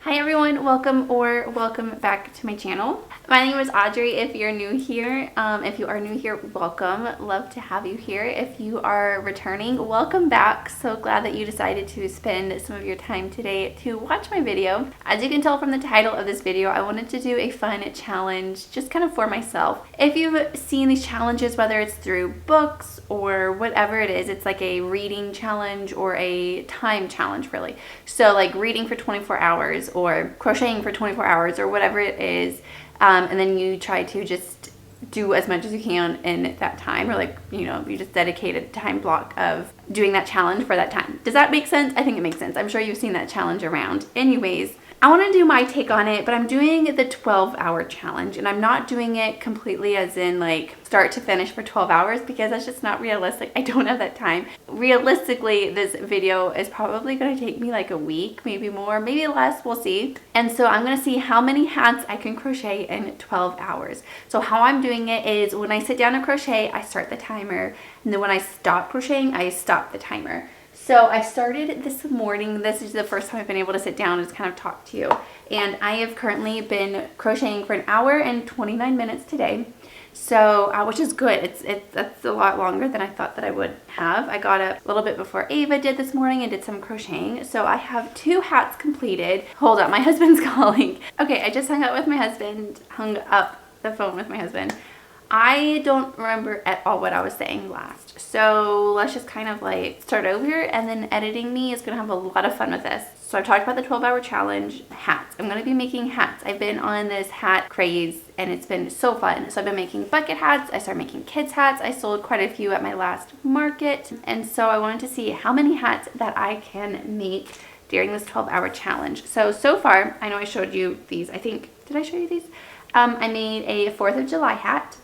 Hi everyone, welcome back to my channel. My name is Audrey if you're new here. If you are new here, welcome. Love to have you here. If you are returning, welcome back. So glad that you decided to spend some of your time today to watch my video. As you can tell from the title of this video, I wanted to do a fun challenge just kind of for myself. If you've seen these challenges, whether it's through books or whatever it is, it's like a reading challenge or a time challenge really. So like reading for 24 hours or crocheting for 24 hours or whatever it is, and then you try to just do as much as you can in that time, or like, you know, you just dedicate a time block of doing that challenge for that time. Does that make sense? I think it makes sense. I'm sure you've seen that challenge around. Anyways, I want to do my take on it, but I'm doing the 12-hour challenge, and I'm not doing it completely as in like start to finish for 12 hours because that's just not realistic. I don't have that time. Realistically, this video is probably going to take me like a week, maybe more, maybe less, we'll see. And so I'm going to see how many hats I can crochet in 12 hours. So how I'm doing it is when I sit down to crochet, I start the timer, and then when I stop crocheting, I stop the timer. So I started this morning. This is the first time I've been able to sit down and just kind of talk to you. And I have currently been crocheting for 1 hour and 29 minutes today. So, which is good. That's a lot longer than I thought that I would have. I got up a little bit before Ava did this morning and did some crocheting. So I have 2 hats completed. Hold up, my husband's calling. Okay, I just hung up with my husband, hung up the phone with my husband. I don't remember at all what I was saying last. So let's just kind of like start over, and then editing me is gonna have a lot of fun with this. So I've talked about the 12-hour challenge, hats. I'm gonna be making hats. I've been on this hat craze and it's been so fun. So I've been making bucket hats. I started making kids hats. I sold quite a few at my last market. And so I wanted to see how many hats that I can make during this 12-hour challenge. So far, I know I showed you these. I think, did I show you these? I made a 4th of July hat.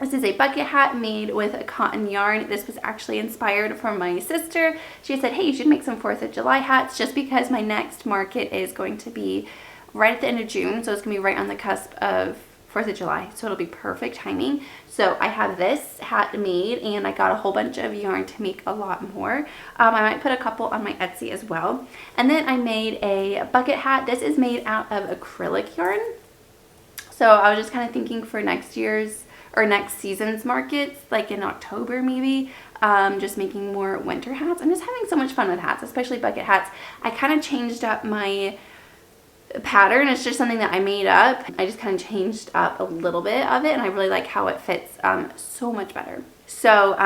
This is a bucket hat made with a cotton yarn. This was actually inspired from my sister. She said, hey, you should make some 4th of July hats, just because my next market is going to be right at the end of June. So it's gonna be right on the cusp of 4th of July. So it'll be perfect timing. So I have this hat made, and I got a whole bunch of yarn to make a lot more. I might put a couple on my Etsy as well. And then I made a bucket hat. This is made out of acrylic yarn. So I was just kind of thinking for next year's or next season's markets, like in October maybe, just making more winter hats. I'm just having so much fun with hats, especially bucket hats. I kind of changed up my pattern. It's just something that I made up. I just kind of changed up a little bit of it, and I really like how it fits so much better. So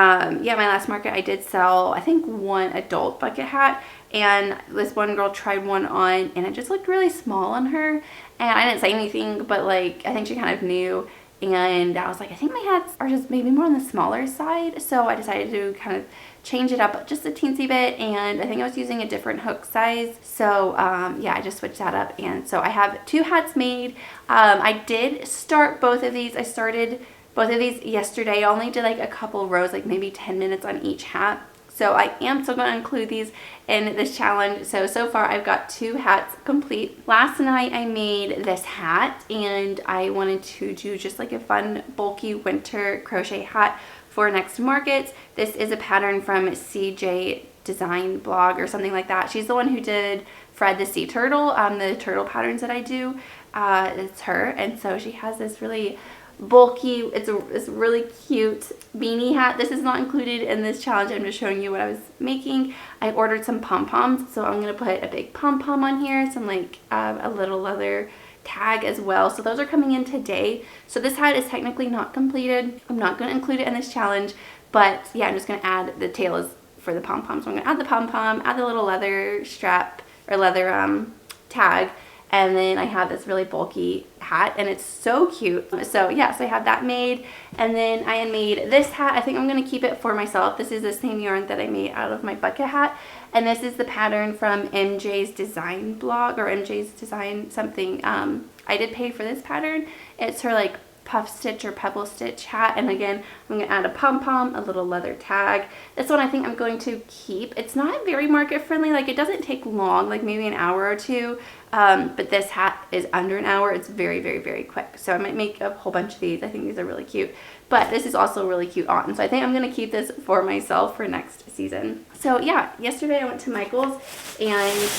yeah, my last market I did sell, I think, 1 adult bucket hat, and this one girl tried one on and it just looked really small on her, and I didn't say anything, but like I think she kind of knew. And I was like, I think my hats are just maybe more on the smaller side. So I decided to kind of change it up just a teensy bit. And I think I was using a different hook size. So yeah, I just switched that up. And so I have 2 hats made. I did start both of these. I started both of these yesterday. I only did like a couple rows, like maybe 10 minutes on each hat. So I am still going to include these in this challenge. So far I've got 2 hats complete. Last night I made this hat, and I wanted to do just like a fun bulky winter crochet hat for next markets. This is a pattern from CJ Design blog or something like that. She's the one who did Fred the Sea Turtle, the turtle patterns that I do. It's her, and so she has this really bulky, it's really cute beanie hat. This is not included in this challenge. I'm just showing you what I was making. I ordered some pom-poms, so I'm going to put a big pom-pom on here, some like a little leather tag as well. So those are coming in today. So this hat is technically not completed. I'm not going to include it in this challenge, but yeah, I'm just going to add the tails for the pom-pom. So I'm going to add the pom-pom, add the little leather strap or leather tag, and then I have this really bulky hat, and it's so cute. So yes, I have that made, and then I made this hat. I think I'm going to keep it for myself. This is the same yarn that I made out of my bucket hat, and this is the pattern from MJ's Design blog, or MJ's Design something. I did pay for this pattern. It's her like puff stitch or pebble stitch hat, and again I'm going to add a pom-pom, a little leather tag. This one I think I'm going to keep. It's not very market friendly, like it doesn't take long, like maybe an hour or 2, but this hat is under an hour. It's very, very, very quick. So I might make a whole bunch of these. I think these are really cute, but this is also really cute on, so I think I'm going to keep this for myself for next season. So yeah, yesterday I went to Michael's and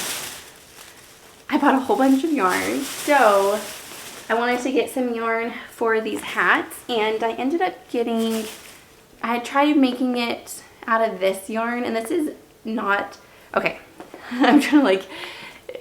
I bought a whole bunch of yarn. So I wanted to get some yarn for these hats, and I ended up getting, I had tried making it out of this yarn, and this is not, okay, I'm trying to like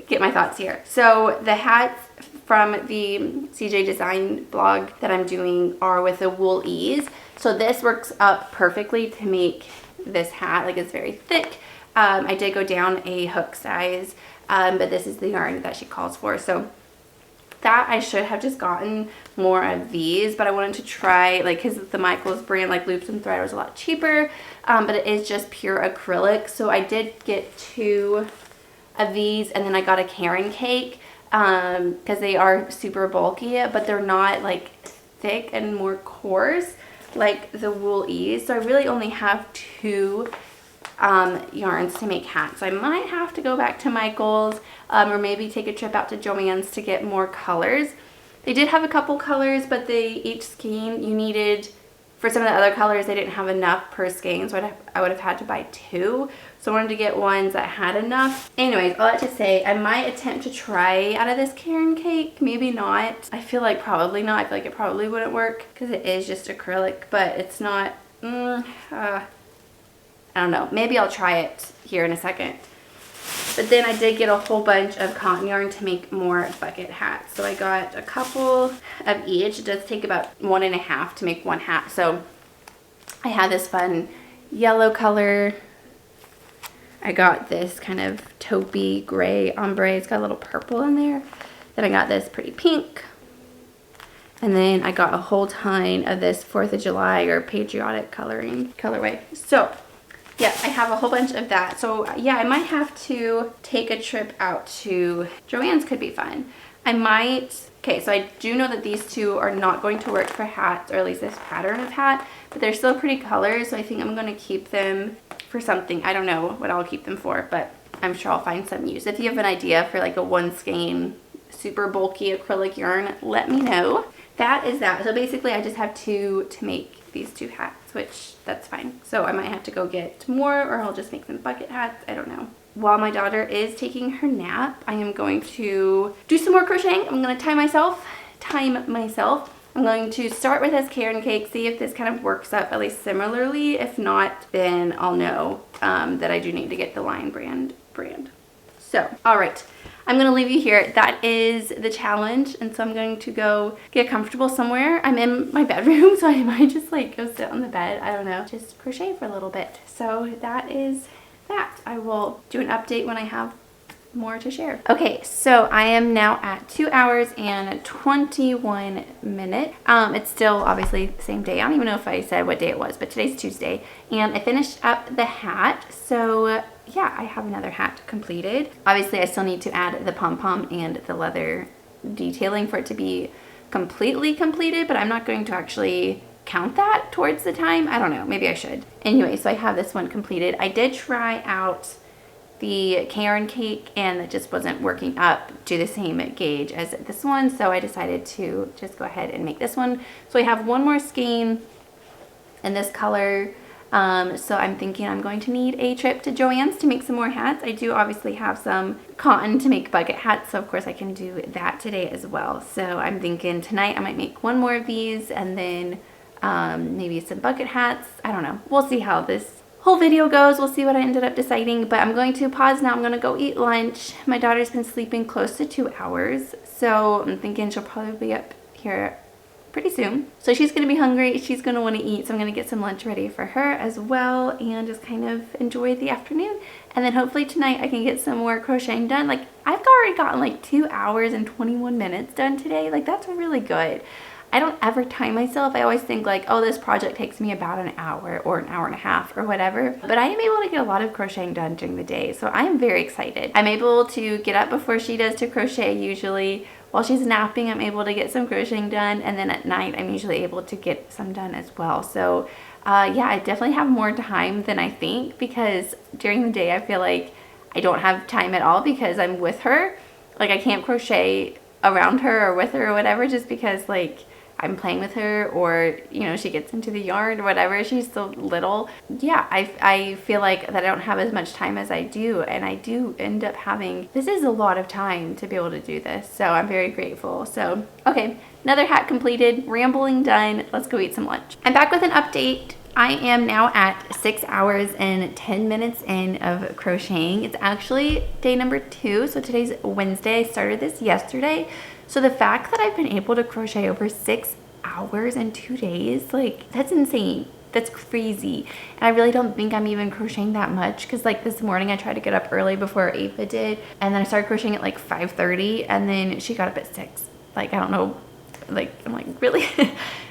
get my thoughts here. So the hats from the CJ Design blog that I'm doing are with the wool ease. So this works up perfectly to make this hat, like it's very thick. I did go down a hook size, but this is the yarn that she calls for. So that I should have just gotten more of these, but I wanted to try, like, because the Michaels brand, like Loops and Thread, was a lot cheaper, but it is just pure acrylic. So I did get 2 of these, and then I got a Karen cake, because they are super bulky, but they're not like thick and more coarse like the wool ease. So I really only have 2 yarns to make hats. So I might have to go back to Michael's, or maybe take a trip out to Joann's to get more colors. They did have a couple colors, but they each skein you needed For some of the other colors, they didn't have enough per skein, so I would have had to buy 2. So I wanted to get ones that had enough. Anyways, all that to say, I might attempt to try out of this Karen cake. Maybe not. I feel like probably not. I feel like it probably wouldn't work because it is just acrylic, but it's not, I don't know. Maybe I'll try it here in a second. But then I did get a whole bunch of cotton yarn to make more bucket hats. So I got a couple of each. It does take about 1.5 to make 1 hat. So I have this fun yellow color. I got this kind of taupey gray ombre. It's got a little purple in there. Then I got this pretty pink. And then I got a whole ton of this 4th of July or patriotic colorway. So yeah, I have a whole bunch of that. So yeah, I might have to take a trip out to Joann's. Could be fun. I might, okay, so I do know that these 2 are not going to work for hats, or at least this pattern of hat, but they're still pretty colors, so I think I'm going to keep them for something. I don't know what I'll keep them for, but I'm sure I'll find some use. If you have an idea for like a 1 skein, super bulky acrylic yarn, let me know. That is that. So basically I just have 2 to make these 2 hats, which that's fine. So I might have to go get more, or I'll just make some bucket hats. I don't know. While my daughter is taking her nap, I am going to do some more crocheting. I'm going to time myself. I'm going to start with this Karen cake, see if this kind of works up at least similarly. If not, then I'll know that I do need to get the Lion brand. So, all right. I'm going to leave you here. That is the challenge. And so I'm going to go get comfortable somewhere. I'm in my bedroom, so I might just like go sit on the bed. I don't know. Just crochet for a little bit. So that is that. I will do an update when I have more to share. Okay, so I am now at 2 hours and 21 minutes. It's still obviously the same day. I don't even know if I said what day it was, but today's Tuesday. And I finished up the hat. So yeah, I have another hat completed. Obviously, I still need to add the pom-pom and the leather detailing for it to be completely completed, but I'm not going to actually count that towards the time. I don't know, maybe I should. Anyway, so I have this one completed. I did try out the Karen cake and it just wasn't working up to the same gauge as this one, so I decided to just go ahead and make this one. So I have one more skein in this color. So I'm thinking I'm going to need a trip to Joann's to make some more hats. I do obviously have some cotton to make bucket hats, so of course I can do that today as well. So I'm thinking tonight I might make one more of these and then maybe some bucket hats. I don't know. We'll see how this whole video goes. We'll see what I ended up deciding, but I'm going to pause now. I'm going to go eat lunch. My daughter's been sleeping close to 2 hours, so I'm thinking she'll probably be up here pretty soon. So she's going to be hungry. She's going to want to eat, so I'm going to get some lunch ready for her as well and just kind of enjoy the afternoon. And then hopefully tonight I can get some more crocheting done. Like, I've already gotten like 2 hours and 21 minutes done today. Like, that's really good. I don't ever time myself. I always think like, oh, this project takes me about an hour or an hour and a half or whatever. But I am able to get a lot of crocheting done during the day, so I am very excited. I'm able to get up before she does to crochet usually. While she's napping, I'm able to get some crocheting done, and then at night I'm usually able to get some done as well. So yeah, I definitely have more time than I think, because during the day I feel like I don't have time at all because I'm with her. Like, I can't crochet around her or with her or whatever, just because like I'm playing with her, or you know, she gets into the yard or whatever. She's so little. Yeah, I feel like that I don't have as much time as I do, and I do end up having, this is a lot of time to be able to do this, so I'm very grateful. So okay, another hat completed, rambling done. Let's go eat some lunch. I'm back with an update. I am now at 6 hours and 10 minutes in of crocheting. It's actually day number 2, so today's Wednesday. I started this yesterday. So the fact that I've been able to crochet over 6 hours in 2 days, like, that's insane. That's crazy. And I really don't think I'm even crocheting that much, because like this morning I tried to get up early before Ava did, and then I started crocheting at like 5:30, and then she got up at 6. Like, I don't know, like, I'm like, really?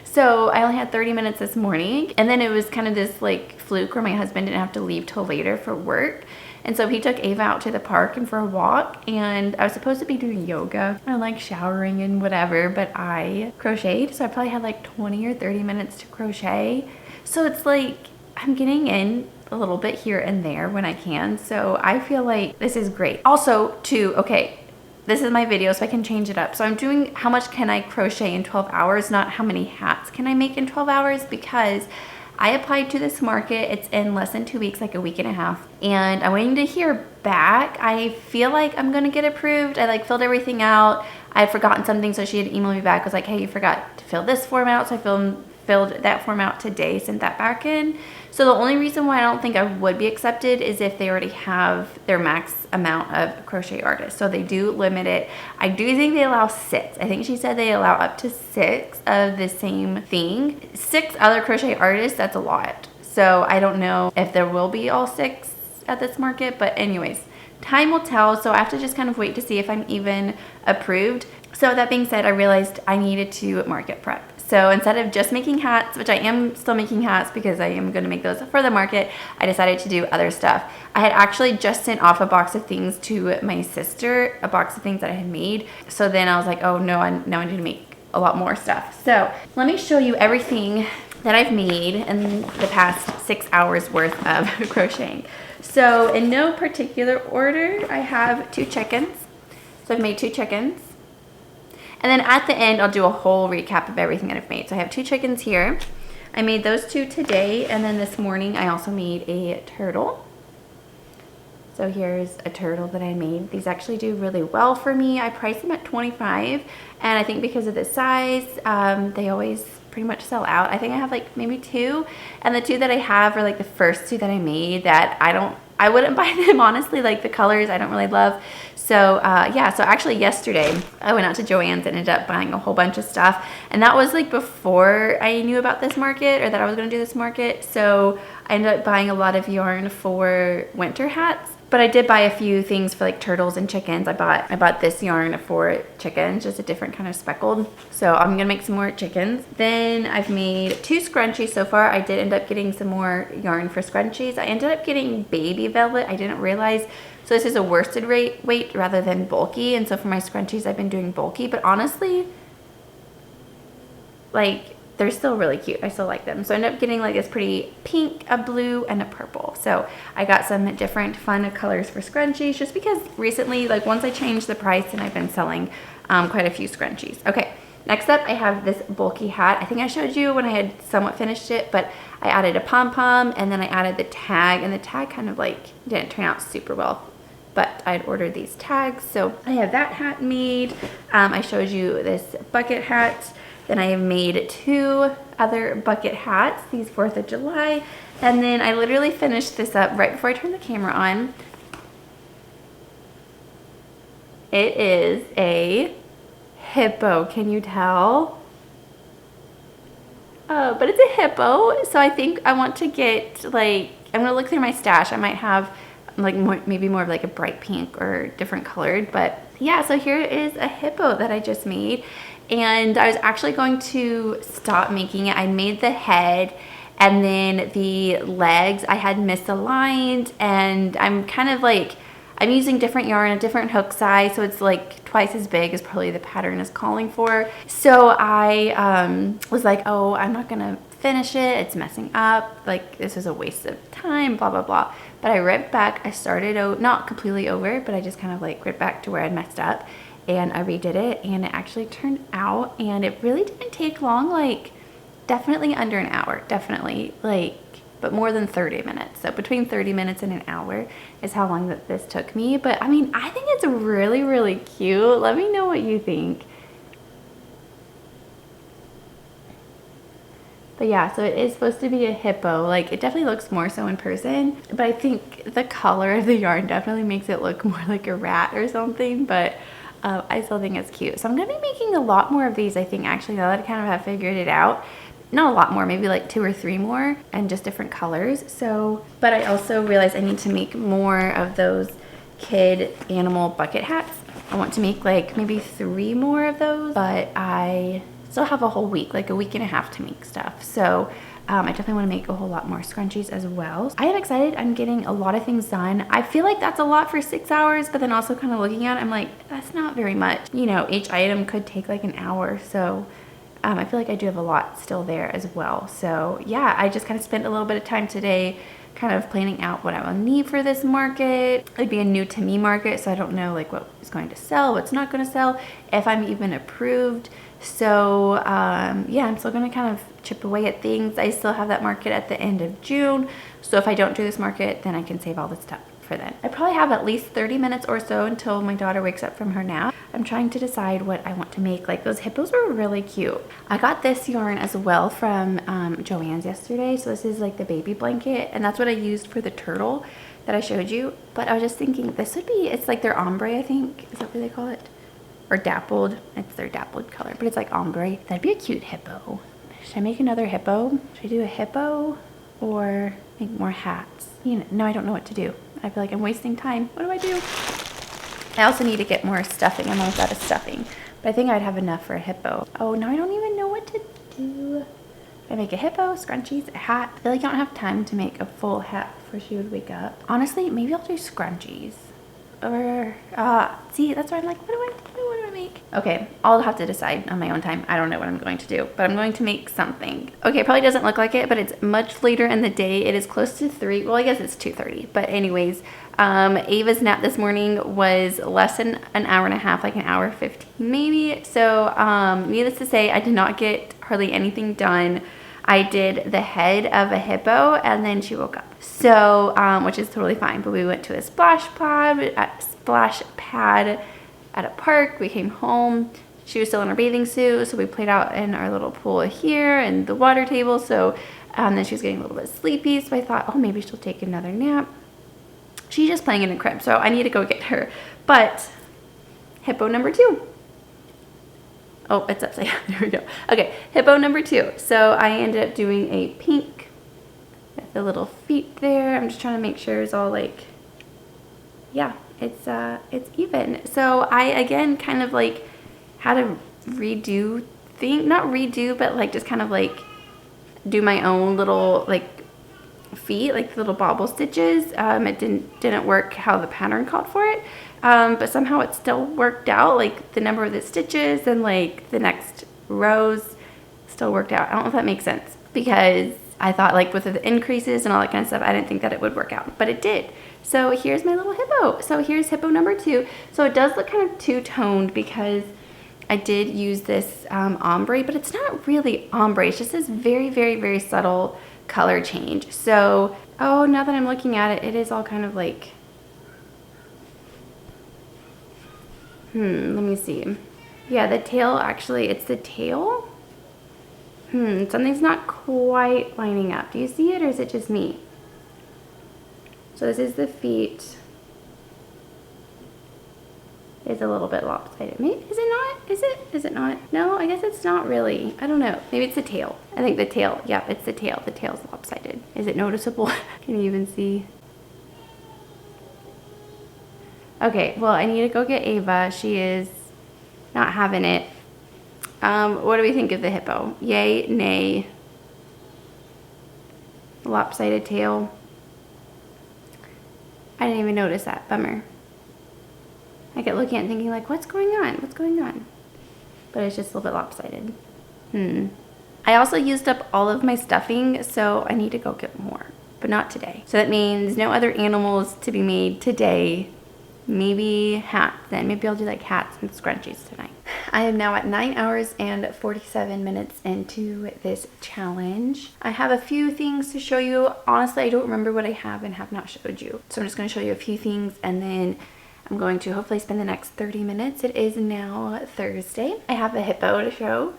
So I only had 30 minutes this morning, and then it was kind of this like fluke where my husband didn't have to leave till later for work. And so he took Ava out to the park and for a walk, and I was supposed to be doing yoga and like showering and whatever, but I crocheted. So I probably had like 20 or 30 minutes to crochet. So it's like I'm getting in a little bit here and there when I can. So I feel like this is great. Also too, okay, this is my video, so I can change it up. So I'm doing how much can I crochet in 12 hours, not how many hats can I make in 12 hours, because I applied to this market. It's in less than 2 weeks, like a week and a half, and I'm waiting to hear back. I feel like I'm gonna get approved. I like filled everything out. I had forgotten something, so she had emailed me back, was like, hey, you forgot to fill this form out. So I filled that form out today, sent that back in. So the only reason why I don't think I would be accepted is if they already have their max amount of crochet artists. So they do limit it. I do think they allow 6. I think she said they allow up to 6 of the same thing. 6 other crochet artists, that's a lot. So I don't know if there will be all 6 at this market, but anyways, time will tell. So I have to just kind of wait to see if I'm even approved. So that being said, I realized I needed to market prep. So instead of just making hats, which I am still making hats because I am going to make those for the market, I decided to do other stuff. I had actually just sent off a box of things to my sister, a box of things that I had made. So then I was like, oh no, now I need to make a lot more stuff. So let me show you everything that I've made in the past 6 hours worth of crocheting. So in no particular order, I have 2 chickens. So I've made 2 chickens. And then at the end, I'll do a whole recap of everything that I've made. So I have 2 chickens here. I made those 2 today, and then this morning I also made a turtle. So here's a turtle that I made. These actually do really well for me. I priced them at $25, and I think because of the size, they always pretty much sell out. I think I have like maybe 2, and the 2 that I have are like the first 2 that I made that I wouldn't buy them, honestly. Like the colors I don't really love. So yeah, so actually yesterday I went out to Joann's and ended up buying a whole bunch of stuff, and that was like before I knew about this market, or that I was going to do this market. So I ended up buying a lot of yarn for winter hats, but I did buy a few things for like turtles and chickens. I bought this yarn for chickens, just a different kind of speckled. So I'm gonna make some more chickens. Then I've made 2 scrunchies so far. I did end up getting some more yarn for scrunchies. I ended up getting baby velvet. I didn't realize. So this is a worsted weight rather than bulky. And so for my scrunchies, I've been doing bulky, but honestly, like they're still really cute. I still like them. So I ended up getting like this pretty pink, a blue, and a purple. So I got some different fun colors for scrunchies, just because recently, like once I changed the price, and I've been selling quite a few scrunchies. Okay, next up I have this bulky hat. I think I showed you when I had somewhat finished it, but I added a pom-pom, and then I added the tag, and the tag kind of like didn't turn out super well, but I'd ordered these tags. So I have that hat made. I showed you this bucket hat. Then I have made 2 other bucket hats, these 4th of July. And then I literally finished this up right before I turned the camera on. It is a hippo, can you tell? Oh, but it's a hippo. So I think I want to get like, I'm gonna look through my stash. I might have like maybe more of like a bright pink or different colored, but yeah, so here is a hippo that I just made. And I was actually going to stop making it. I made the head, and then the legs I had misaligned, and I'm kind of like, I'm using different yarn, a different hook size, so it's like twice as big as probably the pattern is calling for. So I was like, oh, I'm not gonna finish it, it's messing up, like this is a waste of time, blah blah blah. But I ripped back, I started out not completely over, but I just kind of like ripped back to where I messed up, and I redid it, and it actually turned out, and it really didn't take long, like definitely under an hour, definitely, like, but more than 30 minutes. So between 30 minutes and an hour is how long that this took me. But I mean, I think it's really, really cute. Let me know what you think. But yeah, so it is supposed to be a hippo. Like, it definitely looks more so in person, but I think the color of the yarn definitely makes it look more like a rat or something. But I still think it's cute. So I'm gonna be making a lot more of these, I think, actually, now that I kind of have figured it out. Not a lot more, maybe like 2 or 3 more, and just different colors. So, but I also realized I need to make more of those kid animal bucket hats. I want to make like maybe 3 more of those, but I still have a whole week, like a week and a half to make stuff. So I definitely want to make a whole lot more scrunchies as well. I am excited. I'm getting a lot of things done. I feel like that's a lot for 6 hours, but then also kind of looking at it, I'm like, that's not very much. You know, each item could take like an hour. So I feel like I do have a lot still there as well. So yeah, I just kind of spent a little bit of time today kind of planning out what I will need for this market. It'd be a new to me market, so I don't know like what is going to sell, what's not going to sell, if I'm even approved. So yeah, I'm still going to kind of chip away at things. I still have that market at the end of June, so if I don't do this market, then I can save all this stuff for then. I probably have at least 30 minutes or so until my daughter wakes up from her nap. I'm trying to decide what I want to make. Like, those hippos are really cute. I got this yarn as well from Joann's yesterday. So this is like the baby blanket, and that's what I used for the turtle that I showed you. But I was just thinking this would be, it's like their ombre, I think. Is that what they call it? Or dappled. It's their dappled color, but it's like ombre. That'd be a cute hippo. Should I make another hippo? Should I do a hippo or make more hats? You know, no, I don't know what to do. I feel like I'm wasting time. What do I do? I also need to get more stuffing. I'm almost out of stuffing, but I think I'd have enough for a hippo. Oh, now I don't even know what to do. I make a hippo, scrunchies, a hat. I feel like I don't have time to make a full hat before she would wake up. Honestly, maybe I'll do scrunchies. Or, see, that's why I'm like, what do I make? Okay, I'll have to decide on my own time. I don't know what I'm going to do, but I'm going to make something. Okay, it probably doesn't look like it, but it's much later in the day. It is close to 3. Well, I guess it's 2:30, but anyways, Ava's nap this morning was less than an hour and a half, like an hour 15 maybe. So, needless to say, I did not get hardly anything done. I did the head of a hippo, and then she woke up. So, which is totally fine. But we went to a splash pad at a park. We came home. She was still in her bathing suit, so we played out in our little pool here and the water table. So, then she was getting a little bit sleepy. So I thought, oh, maybe she'll take another nap. She's just playing in a crib, so I need to go get her. But hippo number 2. Oh, it's upside down. There we go. Okay, hippo number 2. So I ended up doing a pink with the little feet there. I'm just trying to make sure it's all like, yeah, it's even. So I, again, kind of like had a redo thing. Not redo, but like just kind of like do my own little like feet, like the little bobble stitches. It didn't work how the pattern called for it. But somehow it still worked out, like the number of the stitches and like the next rows still worked out. I don't know if that makes sense, because I thought like with the increases and all that kind of stuff, I didn't think that it would work out, but it did. So here's my little hippo. So here's hippo number 2. So it does look kind of two-toned because I did use this ombre, but it's not really ombre. It's just this very, very, very subtle color change. So, oh, now that I'm looking at it, it is all kind of like, let me see. Yeah, the tail, actually, it's the tail. Something's not quite lining up. Do you see it, or is it just me? So this is the feet. It's a little bit lopsided. Maybe, is it not? Is it not? No, I guess it's not really. I don't know. Maybe it's the tail. I think the tail. Yeah, it's the tail. The tail's lopsided. Is it noticeable? Can you even see? Okay, well, I need to go get Ava. She is not having it. What do we think of the hippo? Yay, nay. Lopsided tail. I didn't even notice that. Bummer. I kept looking at it thinking like, what's going on? What's going on? But it's just a little bit lopsided. I also used up all of my stuffing, so I need to go get more, but not today. So that means no other animals to be made today. Maybe hats then. Maybe I'll do like hats and scrunchies tonight. I am now at 9 hours and 47 minutes into this challenge. I have a few things to show you. Honestly, I don't remember what I have and have not showed you. So I'm just going to show you a few things, and then I'm going to hopefully spend the next 30 minutes. It is now Thursday. I have a hippo to show.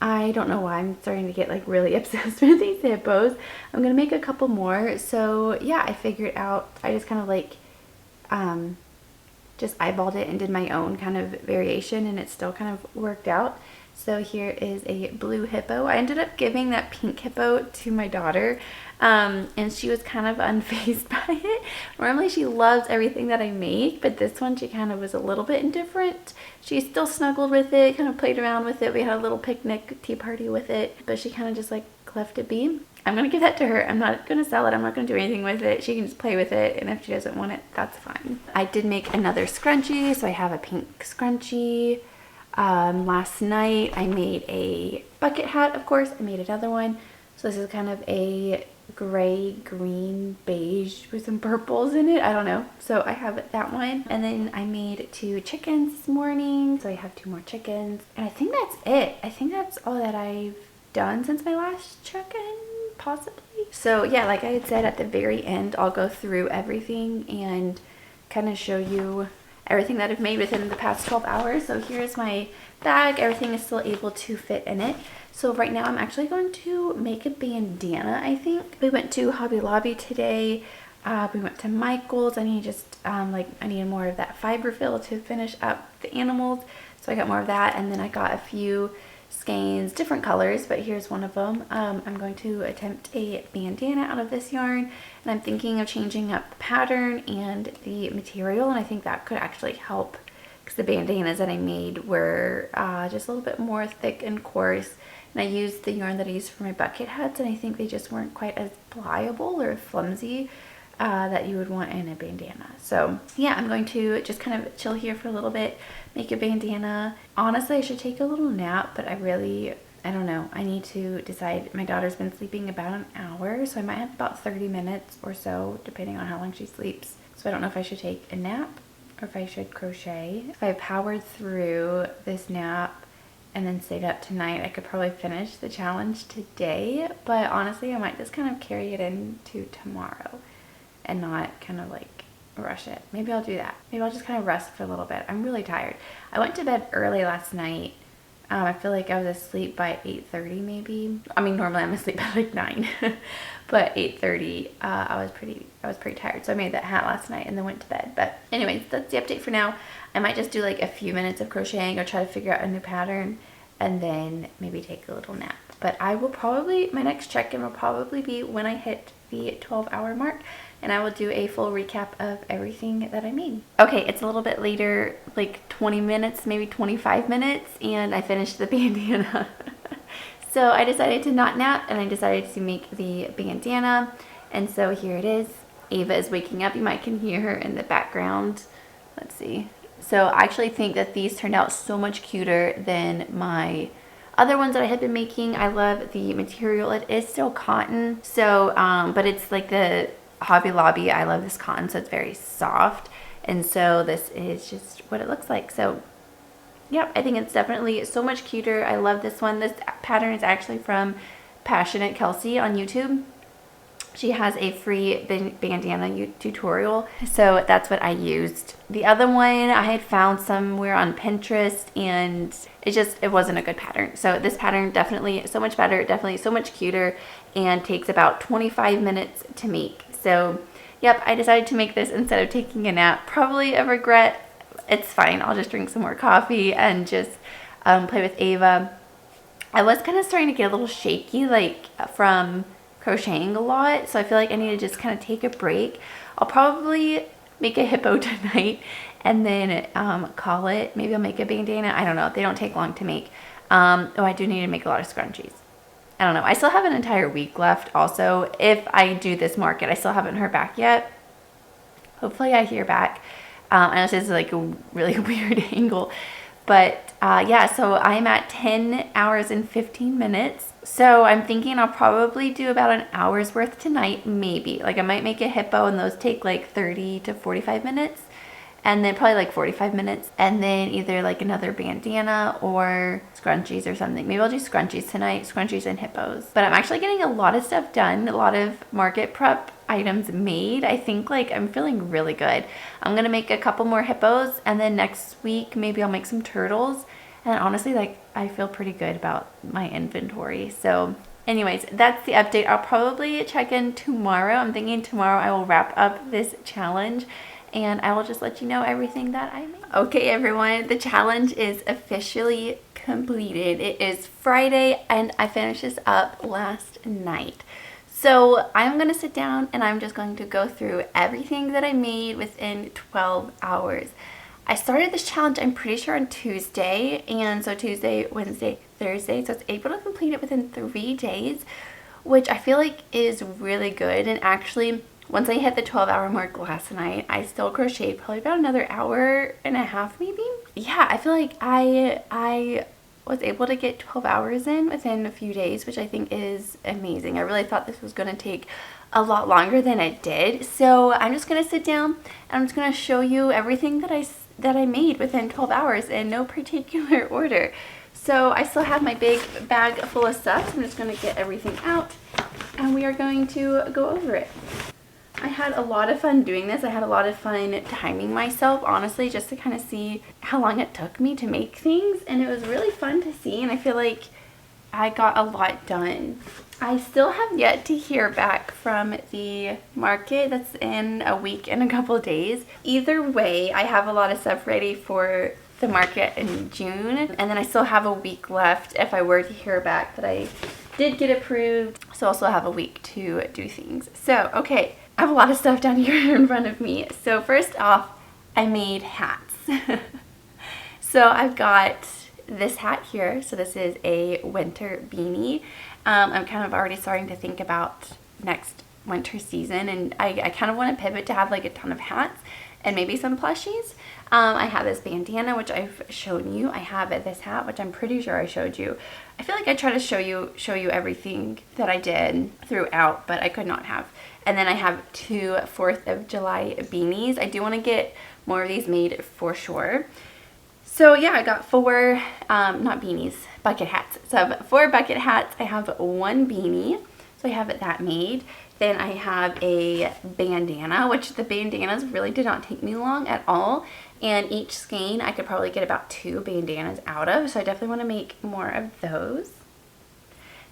I don't know why I'm starting to get like really obsessed with these hippos. I'm going to make a couple more. So yeah, I figured out, I just kind of like, just eyeballed it and did my own kind of variation, and it still kind of worked out. So here is a blue hippo. I ended up giving that pink hippo to my daughter, and she was kind of unfazed by it. Normally she loves everything that I make, but this one she kind of was a little bit indifferent. She still snuggled with it, kind of played around with it. We had a little picnic tea party with it, but she kind of just like left it be. I'm going to give that to her. I'm not going to sell it. I'm not going to do anything with it. She can just play with it, and if she doesn't want it, that's fine. I did make another scrunchie, so I have a pink scrunchie. Last night I made a bucket hat, of course. I made another one. So this is kind of a gray, green, beige with some purples in it. I don't know. So I have that one. And then I made 2 chickens this morning. So I have 2 more chickens. And I think that's it. I think that's all that I've done since my last check-in, possibly. So yeah, like I had said at the very end, I'll go through everything and kind of show you everything that I've made within the past 12 hours. So here's my bag. Everything is still able to fit in it. So right now I'm actually going to make a bandana, I think. We went to Hobby Lobby today. We went to Michael's. I need just I needed more of that fiber fill to finish up the animals. So I got more of that, and then I got a few skeins, different colors, but here's one of them. I'm going to attempt a bandana out of this yarn, and I'm thinking of changing up the pattern and the material, and I think that could actually help because the bandanas that I made were just a little bit more thick and coarse, and I used the yarn that I used for my bucket hats, and I think they just weren't quite as pliable or flimsy that you would want in a bandana. So yeah, I'm going to just kind of chill here for a little bit, make a bandana. Honestly, I should take a little nap, but I don't know. I need to decide. My daughter's been sleeping about an hour, so I might have about 30 minutes or so, depending on how long she sleeps. So I don't know if I should take a nap or if I should crochet. If I powered through this nap and then stayed up tonight, I could probably finish the challenge today, but honestly, I might just kind of carry it into tomorrow and not kind of like rush it. Maybe I'll do that. Maybe I'll just kind of rest for a little bit. I'm really tired. I went to bed early last night. I feel like I was asleep by 8:30 maybe. I mean, normally I'm asleep by like 9, but 8:30, I was pretty tired. So I made that hat last night and then went to bed. But anyways, that's the update for now. I might just do like a few minutes of crocheting or try to figure out a new pattern and then maybe take a little nap. But I will probably, my next check-in will probably be when I hit the 12-hour mark, and I will do a full recap of everything that I made. Okay, it's a little bit later, like 20 minutes, maybe 25 minutes, and I finished the bandana. So I decided to not nap, and I decided to make the bandana, and so here it is. Ava is waking up. You might can hear her in the background. Let's see. So I actually think that these turned out so much cuter than my other ones that I had been making. I love the material. It is still cotton, so but it's like the Hobby Lobby. I love this cotton, so it's very soft, and so this is just what it looks like. So yep, I think it's definitely so much cuter. I love this one. This pattern is actually from Passionate Kelsey on YouTube. She has a free bandana tutorial, so that's what I used. The other one I had found somewhere on Pinterest, and it wasn't a good pattern. So this pattern definitely so much better, definitely so much cuter, and takes about 25 minutes to make. So yep, I decided to make this instead of taking a nap. Probably a regret. It's fine. I'll just drink some more coffee and just play with Ava. I was kind of starting to get a little shaky, like from crocheting a lot, so I feel like I need to just kind of take a break. I'll probably make a hippo tonight and then call it. Maybe I'll make a bandana. I don't know. They don't take long to make. Oh, I do need to make a lot of scrunchies. I don't know. I still have an entire week left also. If I do this market, I still haven't heard back yet. Hopefully I hear back. I know this is like a really weird angle, but yeah, so I'm at 10 hours and 15 minutes. So I'm thinking I'll probably do about an hour's worth tonight, maybe. Like I might make a hippo, and those take like 30 to 45 minutes. And then probably like 45 minutes. And then either like another bandana or scrunchies or something. Maybe I'll do scrunchies tonight, scrunchies and hippos. But I'm actually getting a lot of stuff done, a lot of market prep items made. I think like I'm feeling really good. I'm gonna make a couple more hippos, and then next week maybe I'll make some turtles. And honestly, like I feel pretty good about my inventory. So anyways, that's the update. I'll probably check in tomorrow. I'm thinking tomorrow I will wrap up this challenge, and I will just let you know everything that I made. Okay everyone, the challenge is officially completed. It is Friday, and I finished this up last night. So I'm going to sit down and I'm just going to go through everything that I made within 12 hours. I started this challenge, I'm pretty sure, on Tuesday, and so Tuesday, Wednesday, Thursday, so I was able to complete it within 3 days, which I feel like is really good. And actually, once I hit the 12-hour mark last night, I still crocheted probably about another hour and a half maybe. Yeah, I feel like I was able to get 12 hours in within a few days, which I think is amazing. I really thought this was going to take a lot longer than it did. So I'm just going to sit down and I'm just going to show you everything that I made within 12 hours in no particular order. So I still have my big bag full of stuff. So I'm just going to get everything out and we are going to go over it. I had a lot of fun doing this. I had a lot of fun timing myself, honestly, just to kind of see how long it took me to make things. And it was really fun to see, and I feel like I got a lot done. I still have yet to hear back from the market. That's in a week and a couple of days. Either way, I have a lot of stuff ready for the market in June, and then I still have a week left if I were to hear back that I did get approved. So I'll still have a week to do things. So, okay. I have a lot of stuff down here in front of me. So first off, I made hats. So I've got this hat here. So this is a winter beanie. I'm kind of already starting to think about next winter season, and I kind of want to pivot to have like a ton of hats and maybe some plushies. I have this bandana, which I've shown you. I have this hat, which I'm pretty sure I showed you. I feel like I try to show you everything that I did throughout, but I could not have. And then I have 2 4th of July beanies. I do want to get more of these made for sure. So yeah, I got 4, not beanies, bucket hats. So I have 4 bucket hats. I have 1 beanie. So I have that made. Then I have a bandana, which the bandanas really did not take me long at all. And each skein I could probably get about 2 bandanas out of. So I definitely want to make more of those.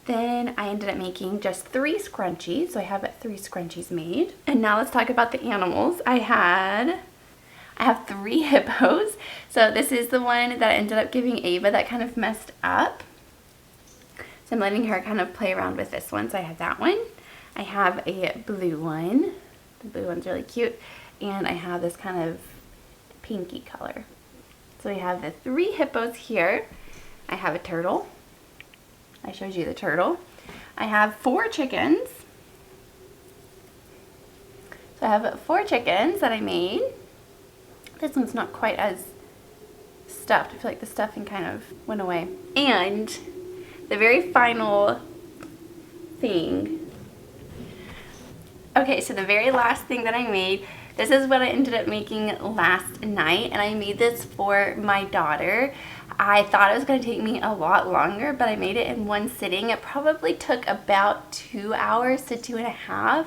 Then I ended up making just 3 scrunchies. So I have 3 scrunchies made. And now let's talk about the animals. I have 3 hippos. So this is the one that I ended up giving Ava that kind of messed up. So I'm letting her kind of play around with this one. So I have that one. I have a blue one. The blue one's really cute. And I have this kind of pinky color. So we have the 3 hippos here. I have a turtle. I showed you the turtle. I have 4 chickens. So I have 4 chickens that I made. This one's not quite as stuffed. I feel like the stuffing kind of went away. And the very final thing. Okay, so the very last thing that I made, this is what I ended up making last night, and I made this for my daughter. I thought it was going to take me a lot longer, but I made it in one sitting. It probably took about 2 hours to 2.5.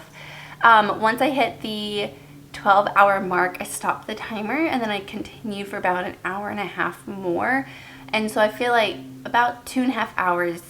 Once I hit the 12-hour mark, I stopped the timer, and then I continued for about 1.5 hours more. And so I feel like about 2.5 hours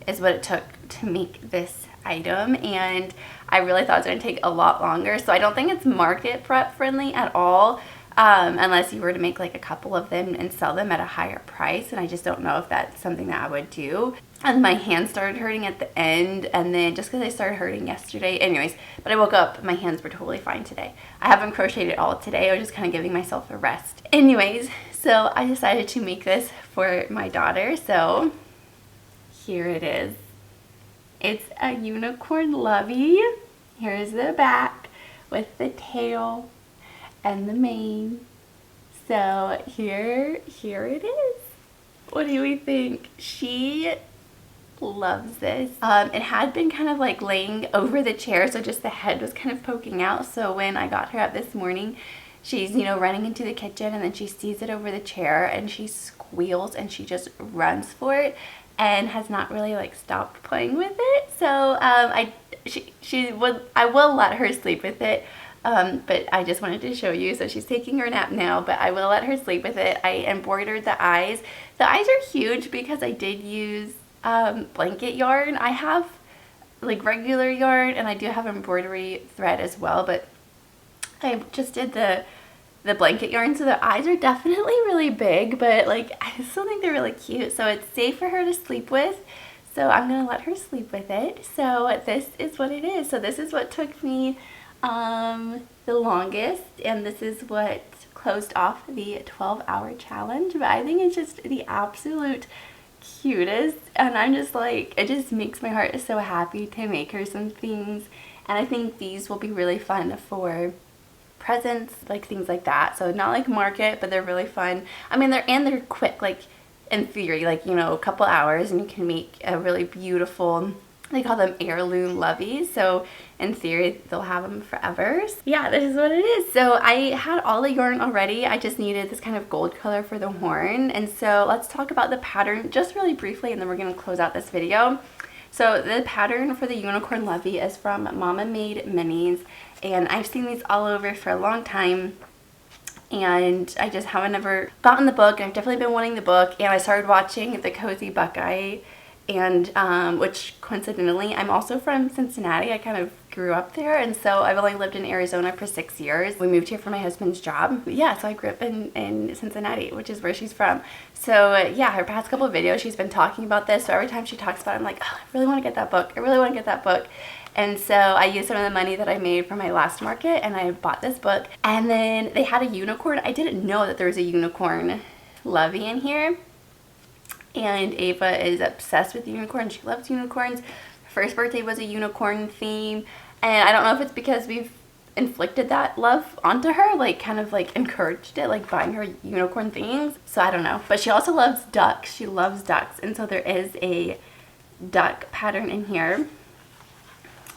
is what it took to make this item, and I really thought it was going to take a lot longer. So I don't think it's market prep friendly at all, unless you were to make like a couple of them and sell them at a higher price, and I just don't know if that's something that I would do. And my hands started hurting at the end, and then just because they started hurting yesterday, anyways, but I woke up, my hands were totally fine today. I haven't crocheted at all today. I was just kind of giving myself a rest. Anyways, so I decided to make this for my daughter, so here it is. It's a unicorn lovey. Here's the back with the tail and the mane. So here it is. What do we think? She loves this. It had been kind of like laying over the chair, so just the head was kind of poking out. So when I got her up this morning, she's, you know, running into the kitchen, and then she sees it over the chair and she squeals and she just runs for it and has not really like stopped playing with it. So I will let her sleep with it. But I just wanted to show you. So she's taking her nap now, but I will let her sleep with it. I embroidered the eyes. The eyes are huge because I did use blanket yarn. I have like regular yarn, and I do have embroidery thread as well, but I just did the blanket yarn, so the eyes are definitely really big, but like I still think they're really cute. So it's safe for her to sleep with, so I'm gonna let her sleep with it. So this is what it is. So this is what took me the longest, and this is what closed off the 12-hour challenge. But I think it's just the absolute cutest, and I'm just like, it just makes my heart so happy to make her some things. And I think these will be really fun for presents, like things like that. So not like market, but they're really fun. I mean, they're quick. Like in theory, like, you know, a couple hours and you can make a really beautiful, they call them heirloom loveys. So in theory, they'll have them forever. Yeah, this is what it is. So I had all the yarn already. I just needed this kind of gold color for the horn. And so let's talk about the pattern just really briefly, and then we're going to close out this video. So the pattern for the unicorn lovey is from Mama Made Minis, and I've seen these all over for a long time. And I just haven't ever gotten the book. I've definitely been wanting the book, and I started watching the Cozy Buckeye, and which coincidentally, I'm also from Cincinnati. I kind of grew up there, and so I've only lived in Arizona for 6 years. We moved here for my husband's job. Yeah, so I grew up in Cincinnati, which is where she's from. So yeah, her past couple of videos, she's been talking about this. So every time she talks about it, I'm like, oh, I really want to get that book. I really want to get that book. And so I used some of the money that I made from my last market, and I bought this book. And then they had a unicorn. I didn't know that there was a unicorn lovey in here. And Ava is obsessed with unicorns. She loves unicorns. Her first birthday was a unicorn theme. And I don't know if it's because we've inflicted that love onto her, like kind of like encouraged it, like buying her unicorn things. So I don't know. But she also loves ducks. She loves ducks. And so there is a duck pattern in here.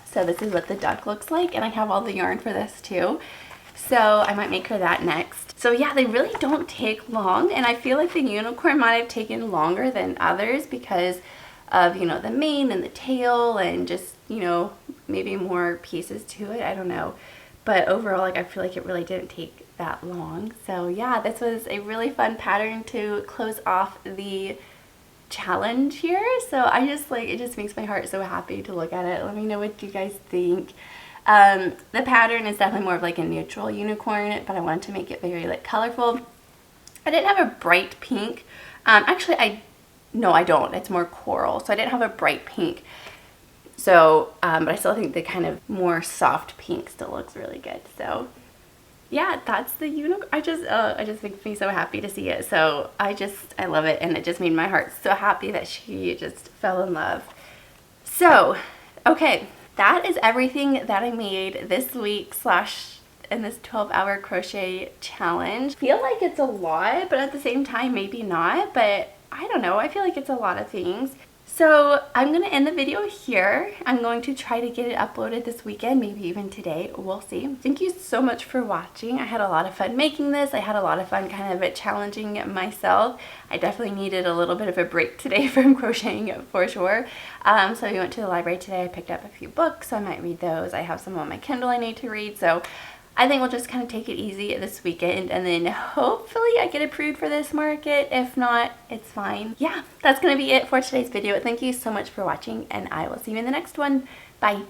So this is what the duck looks like, and I have all the yarn for this too. So I might make her that next. So yeah, they really don't take long, and I feel like the unicorn might have taken longer than others because of, you know, the mane and the tail and just, you know, maybe more pieces to it. I don't know. But overall, like, I feel like it really didn't take that long. So yeah, this was a really fun pattern to close off the challenge here. So I just like, it just makes my heart so happy to look at it. Let me know what you guys think. The pattern is definitely more of like a neutral unicorn, but I wanted to make it very like colorful. I didn't have a bright pink. Actually, no, I don't. It's more coral. So I didn't have a bright pink. So, but I still think the kind of more soft pink still looks really good. So yeah, that's the unicorn. I just makes me so happy to see it. So I love it, and it just made my heart so happy that she just fell in love. So, okay, that is everything that I made this week / in this 12-hour crochet challenge. I feel like it's a lot, but at the same time, maybe not. But I don't know. I feel like it's a lot of things. So I'm going to end the video here. I'm going to try to get it uploaded this weekend, maybe even today. We'll see. Thank you so much for watching. I had a lot of fun making this. I had a lot of fun kind of challenging myself. I definitely needed a little bit of a break today from crocheting for sure. So we went to the library today. I picked up a few books. So I might read those. I have some on my Kindle I need to read. So I think we'll just kind of take it easy this weekend, and then hopefully I get approved for this market. If not, it's fine. Yeah, that's going to be it for today's video. Thank you so much for watching, and I will see you in the next one. Bye.